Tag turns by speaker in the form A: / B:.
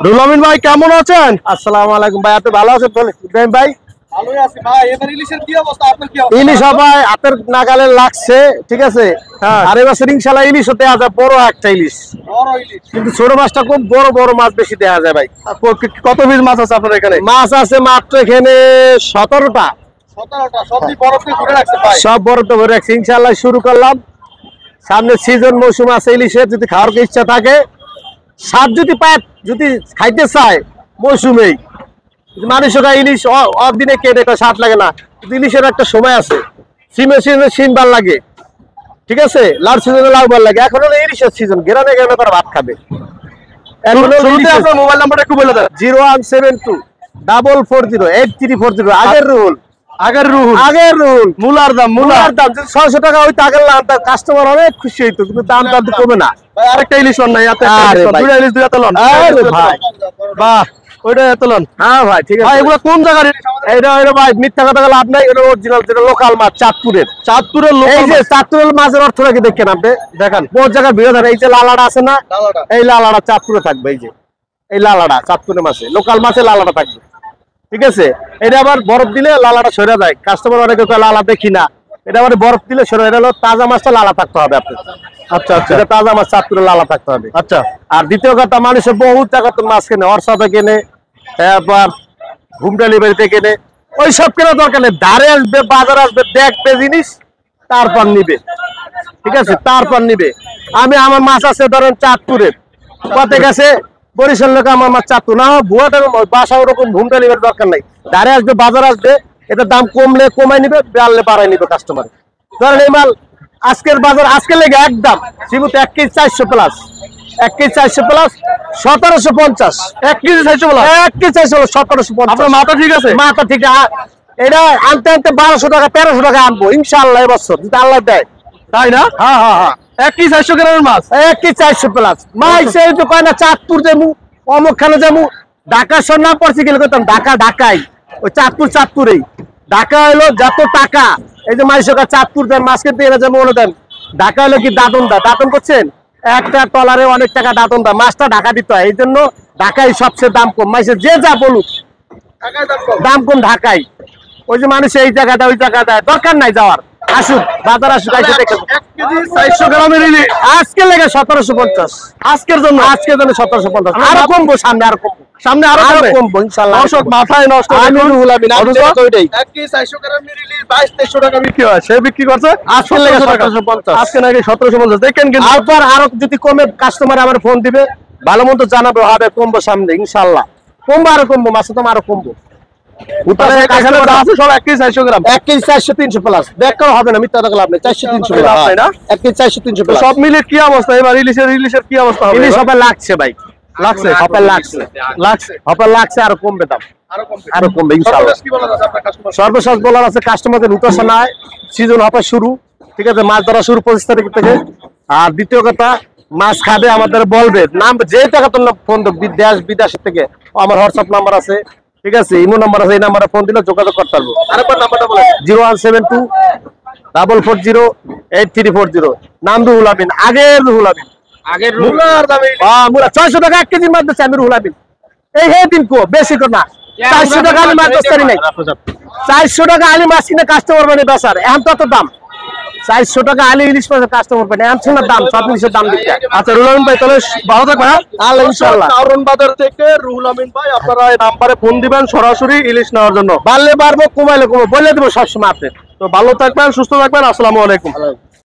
A: রুহুল আমিন ভাই কেমন আছেন?
B: আসসালামু আলাইকুম ভাই, আপনি ভালো আছেন? ইব্রাহিম ভাই
A: ভালোই আছি ভাই। এবার ইলিশের কি অবস্থা, আপনার কি অবস্থা?
B: ইলিশ সবাই হাতের নাগালে লাগছে, ঠিক আছে।
A: হ্যাঁ।
B: আর এবার ইনশাআল্লাহ ইলিশ দেওয়া যায়, বড় একটা ইলিশ,
A: বড় ইলিশ।
B: কিন্তু ছোট মাছটা কম, বড় বড় মাছ বেশি দেওয়া যায় ভাই।
A: কত পিস মাছ আছে আপনার এখানে?
B: মাছ আছে মাত্র এখানে 17টা।
A: 17টা সব কি বরফ দিয়ে ঘুরে রাখছে ভাই?
B: সব বরফ তো ভরে রাখছি, ইনশাআল্লাহ শুরু করলাম। সামনে সিজন মৌসুম আছে ইলিশের, যদি খাওয়ার ইচ্ছা থাকে, স্বাদ যদি পায়, যদি খাইতে চায় মৌসুমেই, মানুষরা ইলিশ অদিনে কেটে এটা স্বাদ লাগে না, কিন্তু ইলিশের একটা সময় আছে। সিমের সিজনে সিম ভাল লাগে, ঠিক আছে, লাউ সিজনে লাউ ভাল লাগে। এখন হলো ইলিশের সিজন, গ্রামে গ্রামে তারা ভাত খাবে।
A: শুরুতে আপনার মোবাইল নাম্বারটা একটু বলে দেন।
B: 01724408340। আগের রুল,
A: আগের রুহুল,
B: আগের রুল।
A: মুলার দাম,
B: মুলার দাম যদি 600 টাকা হইতো আগের কাস্টমার অনেক খুশি হইতো, কিন্তু দাম তো কমে না।
A: ভাই আরেকটা ইলিশ লন নাই, এত
B: আরে ভাই।
A: দুইটা ইলিশ দুই এত লন।
B: আরে ভাই,
A: বাহ, ওইটা এত লন।
B: হ্যাঁ ভাই, ঠিক আছে
A: ভাই এগুলো কোন জায়গার ইলিশ?
B: এটা ভাই মিথ্যা কথা লাভ নাই, এটা অরিজিনাল, যেটা লোকাল মাছ, চাঁদপুরের।
A: চাঁদপুরের লোক।
B: এই যে চাঁদপুরের মাছের অর্থটা কি দেখেন আপনি?
A: দেখান।
B: বহু জায়গায় ভিড় ধরে। এই যে লালাটা আছে না,
A: লালাটা।
B: এই লালাটা চাঁদপুরে থাকবে। এই যে এই লালাটা চাঁদপুরের মাছে, লোকাল মাছে লালাটা থাকবে, ঠিক আছে। এটা আবার বরফ দিলে লালাটা সরে যায়। কাস্টমার অনেকে কয় লালা দেখি না, এটা আবার বরফ দিলে সরে। এটা হলো তাজা মাছটা লালা থাকতে হবে আপনার।
A: আচ্ছা আচ্ছা
B: এটা তাজা মাছ, চাঁদপুরের লালা থাকতে হবে।
A: আচ্ছা।
B: আর দ্বিতীয় কথা, মানুষের বহুত টাকা তো মাছ কেনে, অর্সাতে কেনে, তারপর ঘুমটালি বাড়িতে কেনে। ওই সব কেনা দরকার নেই, ধারে আসবে, বাজার আসবে, দেখবে জিনিস, তারপর নিবে, ঠিক আছে, তারপর নিবে। আমি আমার মাছ আছে ধরেন চাঁদপুরের, কতে গেছে বরিশাল লোক, আমার মাছ চাঁদপুর না, ভুয়াটার বাসা ওরকম ঘুমটালি বাড়ির দরকার নাই। ধারে আসবে, বাজার আসবে, এটা দাম কমলে কমাই নিবে, বাড়লে বাড়াই নিবে কাস্টমার। ধরেন এই মাল আজকের বাজার, আজকে লেগে একদম সীমিত 1 KG 400 plus, 1 KG 400 plus 1750।
A: 1 KG 400 বলা?
B: 1 কেজি 400 1750।
A: আপনার মাথা ঠিক আছে?
B: মাথা ঠিক আছে। এটা আনতে আনতে 1200 টাকা 1300 টাকা আনবো ইনশাআল্লাহ এবছর, যদি আল্লাহ দেয়।
A: তাই না?
B: হ্যাঁ হ্যাঁ হ্যাঁ।
A: 1 কেজি 400 গ্রামের মাছ?
B: 1 কেজি 400 প্লাস। মাই সেই তো কয় না চাঁদপুর যাবো, অমুক খানে যাবো, ঢাকা শহর না পড়ছি গেলে করতাম, ঢাকাই ওই চাঁদপুরেই। ঢাকা হলো যত টাকা, এই যে মাইশোকা চাঁদপুর দেন মাছ কিনতে এরা যেমন বলে দেন, ঢাকা হলো কি দাঁতন করছেন, একটা টলারে অনেক টাকা দাঁতন দা, মাছটা ঢাকা দিতে হয়, এই জন্য ঢাকায় সবচেয়ে দাম কম। মাইসে যে যা বলুক, দাম কম ঢাকায়। ওই যে মানুষ এই জায়গাটা ওই জায়গা দেয়, দরকার নাই যাওয়ার, আসুক বাজার আসুক, এসে দেখে।
A: 1 কেজি 400 গ্রামের ইলিশ
B: আজকে লেগে 1750,
A: আজকের জন্য?
B: আজকের জন্য 1750। আরো কমবো সামনে, আরো কমবো,
A: সামনে আরো
B: কমবো ইনশাআল্লাহ।
A: দর্শক মাথায় নষ্ট।
B: আমি রুহুল আমিন, আমি
A: অথচ
B: তো ওইটাই।
A: 1 কেজি 400 গ্রামের ইলিশ 2200 টাকা বিক্রি হয়, সে বিক্রি করছে
B: আজকে লেগে
A: 1750। আজকে নাকি 1750 দেখেন। কিন্তু
B: তারপর আরো যদি কমে, কাস্টমার আমার ফোন দিবে, ভালো মন্দ জানাবে, হবে কমবো সামনে ইনশাআল্লাহ, কমবো, আরো কমবো, মাছ তো আরো কমবো।
A: এখানে যা আছে সব 1 কেজি 400 গ্রাম।
B: 1 কেজি 400 300 প্লাস, দেখা হবে না, মিথ্যা কথা লাভ নেই, 400 300
A: লাভ নাই না?
B: 1 কেজি 400 300 প্লাস।
A: সব মিলে কি অবস্থা এবার ইলিশের কি অবস্থা হবে?
B: ইলিশ হবে লাগছে ভাই,
A: লাগছে?
B: হবে লাগছে, হবে লাগছে, আরো কমবে দাম, আরো কমবে ইনশাআল্লাহ।
A: কি বলা যাচ্ছে আপনার কাস্টমার?
B: সর্বশেষ বলার আছে, কাস্টমারদের উৎসাহ নাই, সিজন হবে শুরু, ঠিক আছে, মাছ ধরা শুরু 25 তারিখ থেকে। আর দ্বিতীয় কথা, মাছ খাবে আমাদের বলবে, নাম যে টাকা তোর ফোন দেব, দেশ বিদেশের থেকে আমার হোয়াটসঅ্যাপ নাম্বার আছে, ঠিক আছে, ইমো নাম্বার আছে, এই নাম্বারে ফোন দিলে যোগাযোগ করতে পারবো।
A: আরেকবার নাম্বারটা বলেন।
B: 01724408340। নাম রুহুল আমিন, আগের রুহুল আমিন,
A: আগের মুলার দামে
B: মুলা 600 টাকা 1 কেজির মাছ দিচ্ছে আমি রুহুল আমিন। এই হে দিন কো বেশি কর না, 400 টাকা আলি মাছ দস্তারি নাই, 400 টাকা আলি মাছ কিনে কাস্টমার মানে বেচার, এখন তো দাম 400 টাকা আলি ইলিশ মাছের কাস্টমার মানে এখন না দাম, সব জিনিসের দাম দিচ্ছে।
A: আচ্ছা রুহুল আমিন ভাই, তাহলে ভালো থাকবেন।
B: আল্লাহ ইনশাআল্লাহ।
A: কারণ বাজার থেকে রুহুল আমিন ভাই, আপনারা এই নাম্বারে ফোন দিবেন সরাসরি ইলিশ নেওয়ার জন্য।
B: বাড়লে বাড়বো, কমাইলে কমবো, বলে দেবো সবসময় আপনি।
A: তো ভালো থাকবেন, সুস্থ থাকবেন, আসসালামু আলাইকুম।